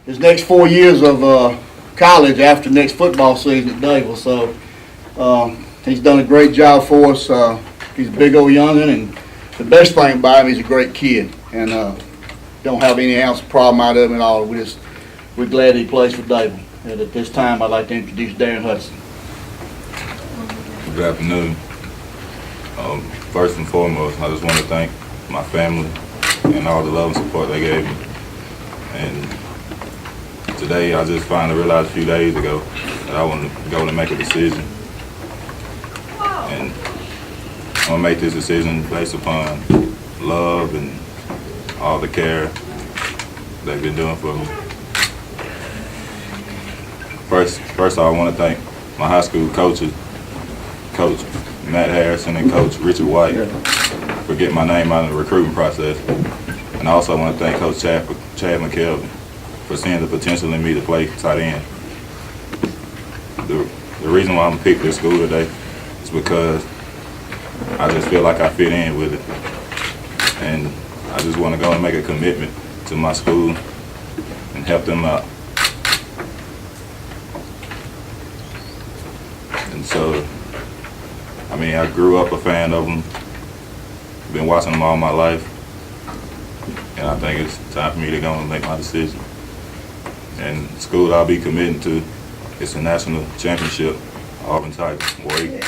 his next 4 years of college after next football season at Dadeville. So he's done a great job for us. He's a big old youngin', and the best thing about him, he's a great kid, and don't have any ounce of problem out of him at all. We're glad he plays for Dadeville. And at this time, I'd like to introduce Darrion Hutcherson. Good afternoon. First and foremost, I just want to thank my family and all the love and support they gave me. And today, I just finally realized a few days ago that I want to go and make a decision. And I'm going to make this decision based upon love and all the care they've been doing for me. First I want to thank my high school coaches, Coach Matt Harrison and Coach Richard White, for getting my name out of the recruiting process. And I also want to thank Coach Chad McKelvin for seeing the potential in me to play tight end. The reason why I'm going to pick this school today is because I just feel like I fit in with it. And I just want to go and make a commitment to my school and help them out. And so, I mean, I grew up a fan of them, been watching them all my life, and I think it's time for me to go and make my decision. And the school I'll be committing to is the national championship, Auburn Tigers. Warrior.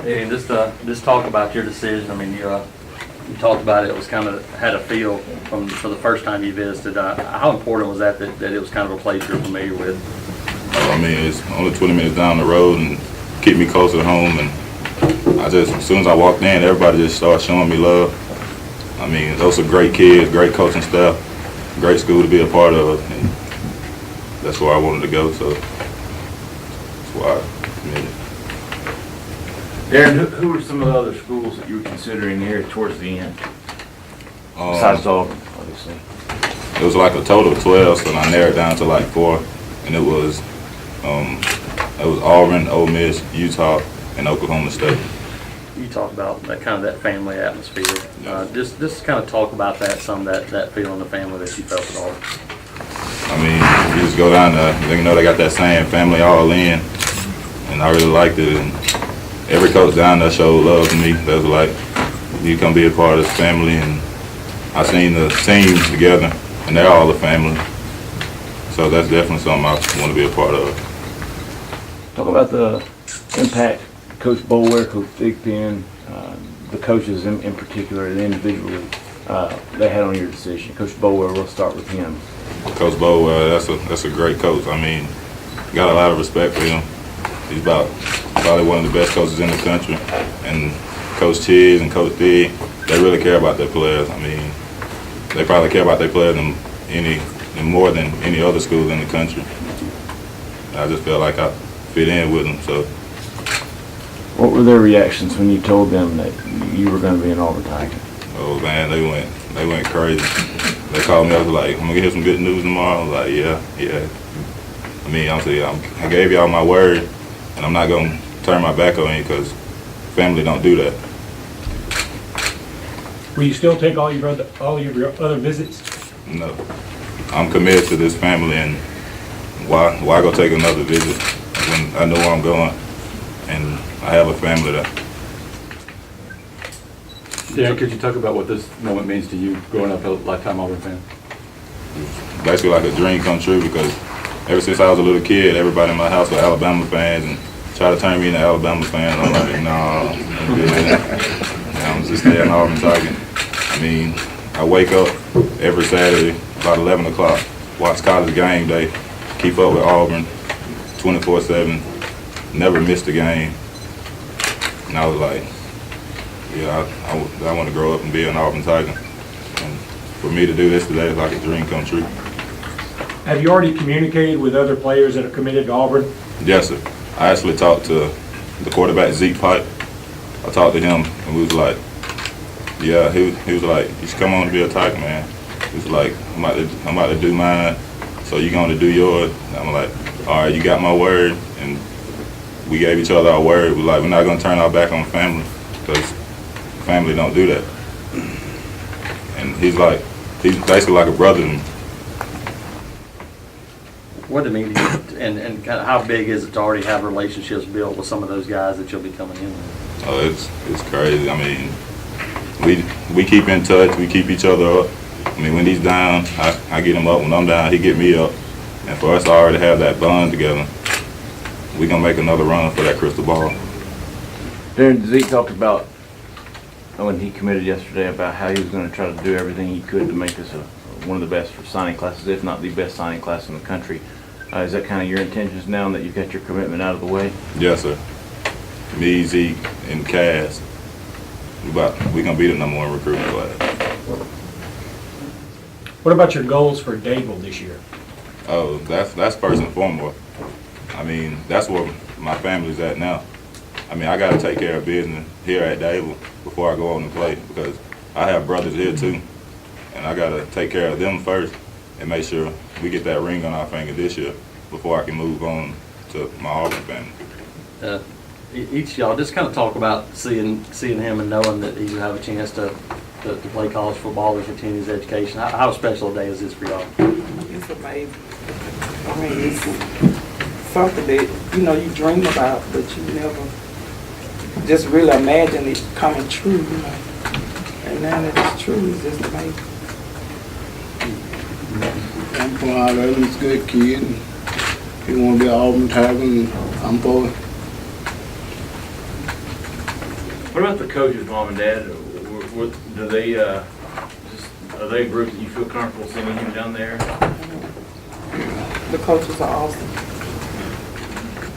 And just talk about your decision. I mean, you talked about it was kind of had a feel for the first time you visited. How important was that it was kind of a place you're familiar with? I mean, it's only 20 minutes down the road and keep me closer to home. And as soon as I walked in, everybody just started showing me love. I mean, those are great kids, great coaching staff, great school to be a part of, and that's where I wanted to go. So that's why I committed. Darren, who were some of the other schools that you were considering here towards the end? Besides Auburn, obviously. It was like a total of 12, so I narrowed it down to like 4, and it was Auburn, Ole Miss, Utah, and Oklahoma State. You talked about that kind of that family atmosphere. Just kind of talk about that that feel in the family that you felt at Auburn. I mean, you just go down there, you know they got that same family all in, and I really liked it. And every coach down there showed love to me. They was like, you come be a part of this family, and I seen the team together, and they're all a family. So that's definitely something I want to be a part of. Talk about the impact Coach Boulware, Coach Thigpen, the coaches in particular, the individually, they had on your decision. Coach Boulware, we'll start with him. Coach Boulware, that's a great coach. I mean, got a lot of respect for him. He's probably one of the best coaches in the country. And Coach Chiz and Coach Thig, they really care about their players. I mean, they probably care about their players more than any other schools in the country. I just felt like I fit in with them. So, What were their reactions when you told them that you were going to be an Auburn Tiger? oh man, they went crazy. They called me up like, I'm gonna get some good news tomorrow. I was like, yeah. I mean, I gave y'all my word, and I'm not gonna turn my back on you because family don't do that. Will you still take all of your other visits? No, I'm committed to this family, and why go take another visit when I know where I'm going, and I have a family there. Dan, could you talk about what this moment means to you, growing up a lifetime Auburn fan? It's basically like a dream come true because ever since I was a little kid, everybody in my house were Alabama fans and tried to turn me into Alabama fan. I'm like, nah, I'm good. I'm just staying Auburn Tiger. I mean, I wake up every Saturday about 11 o'clock, watch college game day, keep up with Auburn 24/7, never missed a game. And I was like, yeah, I want to grow up and be an Auburn Tiger. And for me to do this today is like a dream come true. Have you already communicated with other players that are committed to Auburn? Yes, sir. I actually talked to the quarterback, Zeke Pipe. I talked to him, and we was like, yeah, he was like, you should come on to be a Tiger, man. He was like, I'm about to do mine, so you going to do yours. And I'm like, all right, you got my word. And we gave each other our word. We're like, we're not going to turn our back on family because family don't do that. And he's basically like a brother to me. What do you mean, and kind of how big is it to already have relationships built with some of those guys that you'll be coming in with? Oh, it's crazy. I mean, we keep in touch. We keep each other up. I mean, when he's down, I get him up. When I'm down, he get me up. And for us to already have that bond together, we gonna make another run for that crystal ball. Darren, Zeke talked about, when he committed yesterday, about how he was going to try to do everything he could to make this one of the best signing classes, if not the best signing class in the country. Is that kind of your intentions now that you've got your commitment out of the way? Yes, sir. Me, Zeke, and Cass, we gonna be the #1 recruiting class. What about your goals for Dadeville this year? Oh, that's first and foremost. I mean, that's where my family's at now. I mean, I got to take care of business here at Dadeville before I go on and play, because I have brothers here too, and I got to take care of them first and make sure we get that ring on our finger this year before I can move on to my Auburn family. Each of y'all just kind of talk about seeing him and knowing that he will have a chance to play college football and continue his education. How special a day is this for y'all? It's amazing. I mean, it's something that, you dream about, but you never just really imagine it coming true, And now that it's true, it's just amazing. I'm from Auburn. He's a good kid. And he want to be an Auburn Tiger, and I'm for it. What about the coaches, mom and dad? Do they, are they a group that you feel comfortable sending him down there? The coaches are awesome.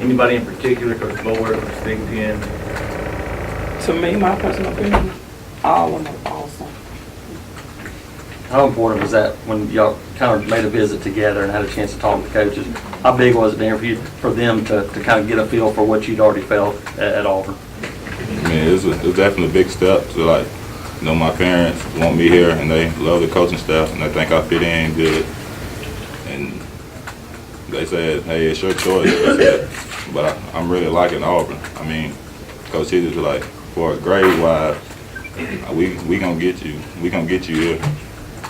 Anybody in particular, Coach Bower, Coach Thigpen? To me, my personal opinion, all of them are awesome. How important was that when y'all kind of made a visit together and had a chance to talk to the coaches? How big was it there for them to kind of get a feel for what you'd already felt at Auburn? I mean, it was definitely a big step to my parents want me here and they love the coaching staff and they think I fit in good. And they said, hey, it's your choice. But I'm really liking Auburn. I mean, Coach Higgins was like, for grade-wise, we gonna get you. We gonna get you here.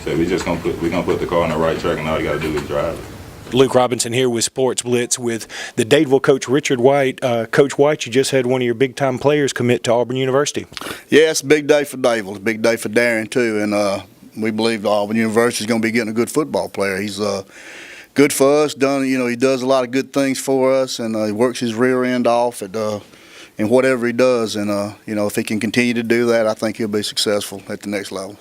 So we gonna put the car on the right track, and all you gotta do is drive it. Luke Robinson here with Sports Blitz with the Dadeville coach Richard White. Coach White, you just had one of your big-time players commit to Auburn University. Yeah, it's a big day for Dadeville. It's a big day for Darian, too. And we believe Auburn University is going to be getting a good football player. He's good for us. He does a lot of good things for us, and he works his rear end off in whatever he does. And, if he can continue to do that, I think he'll be successful at the next level.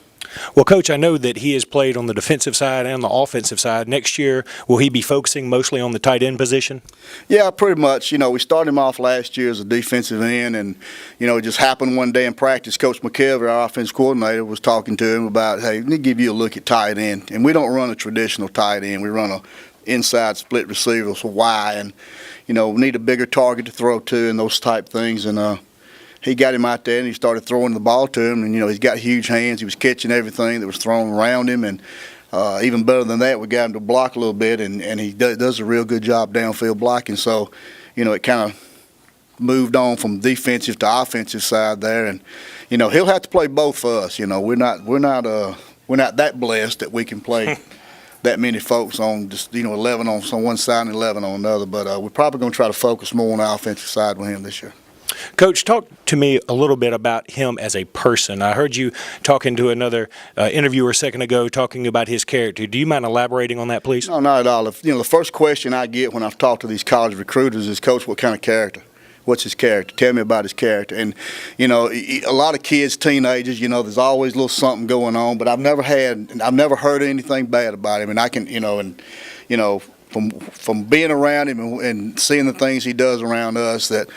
Well, Coach, I know that he has played on the defensive side and the offensive side. Next year, will he be focusing mostly on the tight end position? Yeah, pretty much. We started him off last year as a defensive end, and, it just happened one day in practice. Coach McKelvey, our offensive coordinator, was talking to him about, hey, let me give you a look at tight end. And we don't run a traditional tight end. We run a inside split receiver, so why? And, we need a bigger target to throw to and those type things. And, he got him out there and he started throwing the ball to him, and he's got huge hands. He was catching everything that was thrown around him, and even better than that, we got him to block a little bit, and he does a real good job downfield blocking. So, it kind of moved on from defensive to offensive side there, and he'll have to play both for us. We're not that blessed that we can play that many folks on just 11 on one side and 11 on the other, but we're probably going to try to focus more on the offensive side with him this year. Coach, talk to me a little bit about him as a person. I heard you talking to another interviewer a second ago talking about his character. Do you mind elaborating on that, please? No, not at all. The first question I get when I've talked to these college recruiters is, Coach, what kind of character? What's his character? Tell me about his character. And, a lot of kids, teenagers, there's always a little something going on, but I've never heard anything bad about him. And I can, from being around him and seeing the things he does around us, that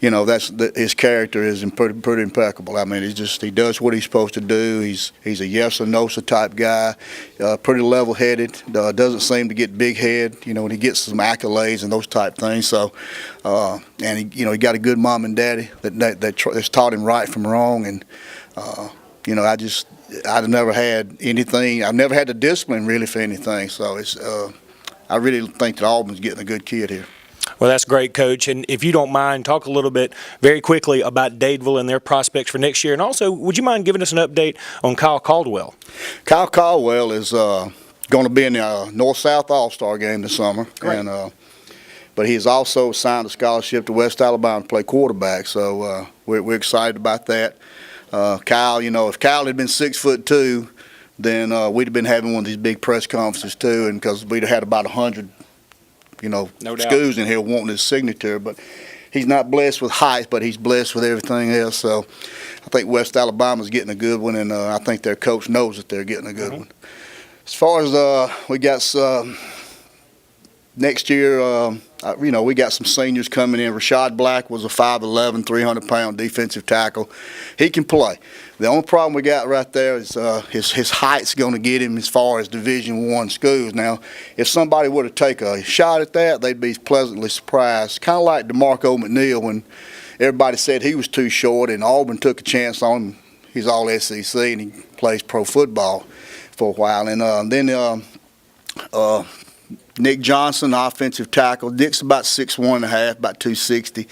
his character is pretty impeccable. I mean, he does what he's supposed to do. He's a yes or no type guy, pretty level-headed. Doesn't seem to get big head. When he gets some accolades and those type things. So, and he got a good mom and daddy that's taught him right from wrong. And I've never had anything. I've never had the discipline really for anything. So I really think that Auburn's getting a good kid here. Well, that's great, Coach. And if you don't mind, talk a little bit very quickly about Dadeville and their prospects for next year. And also, would you mind giving us an update on Kyle Caldwell? Kyle Caldwell is going to be in the North-South All-Star game this summer. Great. And, but he's also signed a scholarship to West Alabama to play quarterback, so we're excited about that. Kyle, if Kyle had been 6'2", then we'd have been having one of these big press conferences too, and because we'd have had about 100, No doubt. schools in here wanting his signature. But he's not blessed with height, but he's blessed with everything else. So I think West Alabama's getting a good one, and I think their coach knows that they're getting a good one. As far as we got next year, we got some seniors coming in. Rashad Black was a 5'11", 300-pound defensive tackle. He can play. The only problem we got right there is his height's going to get him as far as Division I schools. Now, if somebody were to take a shot at that, they'd be pleasantly surprised. Kind of like DeMarco McNeil when everybody said he was too short, and Auburn took a chance on him. He's all SEC, and he plays pro football for a while. And then Nick Johnson, offensive tackle. Nick's about 6'1.5", about 260.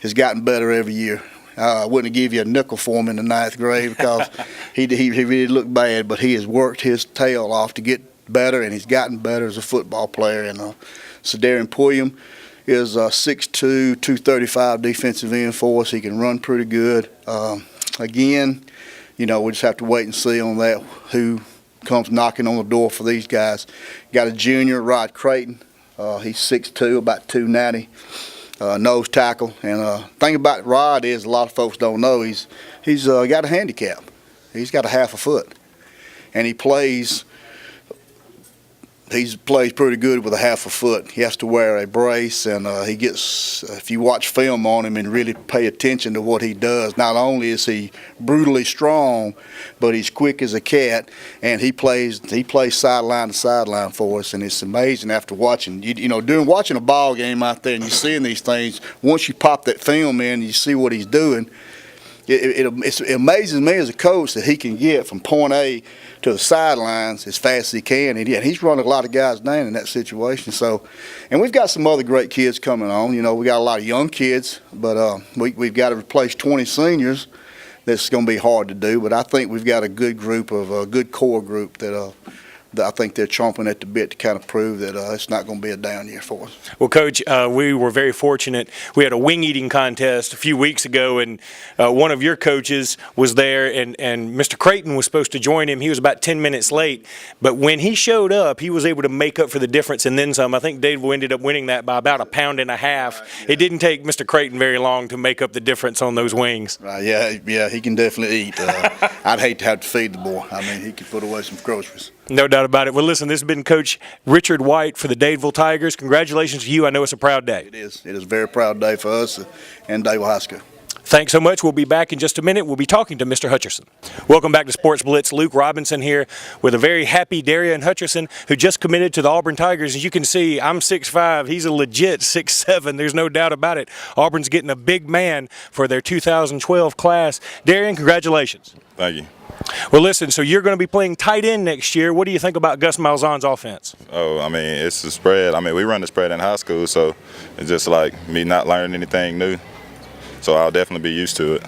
Has gotten better every year. I wouldn't give you a nickel for him in the 9th grade because he really looked bad, but he has worked his tail off to get better, and he's gotten better as a football player. And Darrion Hutcherson is 6'2", 235 defensive end for us. He can run pretty good. Again, we just have to wait and see on that who comes knocking on the door for these guys. Got a junior, Clayton. He's 6'2", about 290, nose tackle. And thing about Rod is a lot of folks don't know he's got a handicap. He's got a half a foot, and he plays pretty good with a half a foot. He has to wear a brace, and he gets, if you watch film on him and really pay attention to what he does, not only is he brutally strong, but he's quick as a cat, and he plays sideline to sideline for us, and it's amazing after watching. Watching a ball game out there and you're seeing these things, once you pop that film in and you see what he's doing, it amazes me as a coach that he can get from point A to the sidelines as fast as he can, and he's running a lot of guys down in that situation. So, and we've got some other great kids coming on. We got a lot of young kids, but we've got to replace 20 seniors. That's going to be hard to do, but I think we've got a good group of a good core group that I think they're chomping at the bit to kind of prove that it's not going to be a down year for us. Well, Coach, we were very fortunate. We had a wing eating contest a few weeks ago, and one of your coaches was there, and Mr. Clayton was supposed to join him. He was about 10 minutes late, but when he showed up, he was able to make up for the difference and then some. I think Dadeville ended up winning that by about 1.5 pounds. Yeah. It didn't take Mr. Clayton very long to make up the difference on those wings. Yeah, he can definitely eat. I'd hate to have to feed the boy. I mean, he could put away some groceries. No doubt about it. Well, listen, this has been Coach Richard White for the Dadeville Tigers. Congratulations to you. I know it's a proud day. It is. It is a very proud day for us and Dadeville High School. Thanks so much. We'll be back in just a minute. We'll be talking to Mr. Hutcherson. Welcome back to Sports Blitz. Luke Robinson here with a very happy Darrion Hutcherson, who just committed to the Auburn Tigers. As you can see, I'm 6'5". He's a legit 6'7". There's no doubt about it. Auburn's getting a big man for their 2012 class. Darian, congratulations. Thank you. Well, listen, so you're going to be playing tight end next year. What do you think about Gus Malzahn's offense? Oh, I mean, it's a spread. I mean, we run the spread in high school, so it's just like me not learning anything new. So I'll definitely be used to it.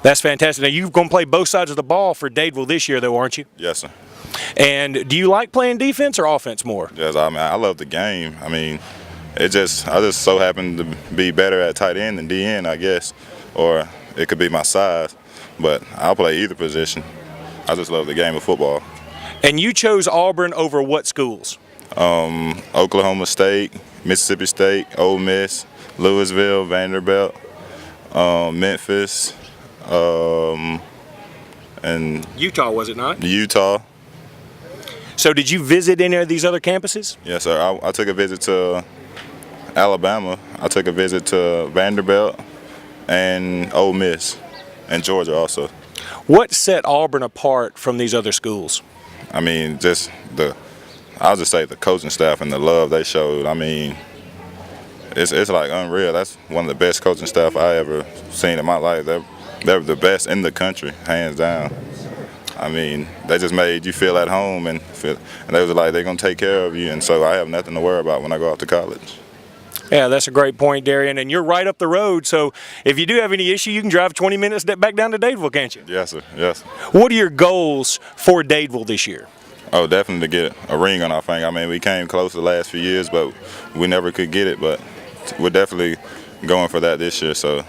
That's fantastic. Now, you're going to play both sides of the ball for Dadeville this year, though, aren't you? Yes, sir. And do you like playing defense or offense more? Yes, I mean, I love the game. I mean, I just so happen to be better at tight end than DN, I guess, or it could be my size. But I'll play either position. I just love the game of football. And you chose Auburn over what schools? Oklahoma State, Mississippi State, Ole Miss, Louisville, Vanderbilt, Memphis, and Utah, was it not? Utah. So did you visit any of these other campuses? Yes, sir. I took a visit to Alabama. I took a visit to Vanderbilt and Ole Miss. And Georgia also. What set Auburn apart from these other schools? I mean, I'll just say the coaching staff and the love they showed. I mean, it's like unreal. That's one of the best coaching staff I ever seen in my life. They're the best in the country, hands down. I mean, they just made you feel at home, and they was like, they're going to take care of you, and so I have nothing to worry about when I go off to college. Yeah, that's a great point, Darian. And you're right up the road, so if you do have any issue, you can drive 20 minutes back down to Dadeville, can't you? Yes, sir. Yes. What are your goals for Dadeville this year? Oh, definitely to get a ring on our finger. I mean, we came close the last few years, but we never could get it. But we're definitely going for that this year. So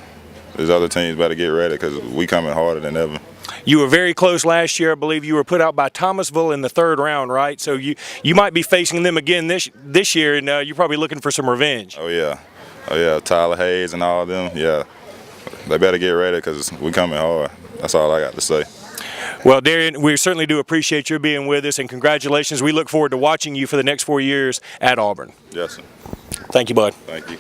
there's other teams better get ready because we coming harder than ever. You were very close last year. I believe you were put out by Thomasville in the 3rd round, right? So you might be facing them again this year, and you're probably looking for some revenge. Oh yeah, Tyler Hayes and all of them. Yeah, they better get ready because we coming hard. That's all I got to say. Well, Darian, we certainly do appreciate your being with us, and congratulations. We look forward to watching you for the next 4 years at Auburn. Yes, sir. Thank you, bud. Thank you.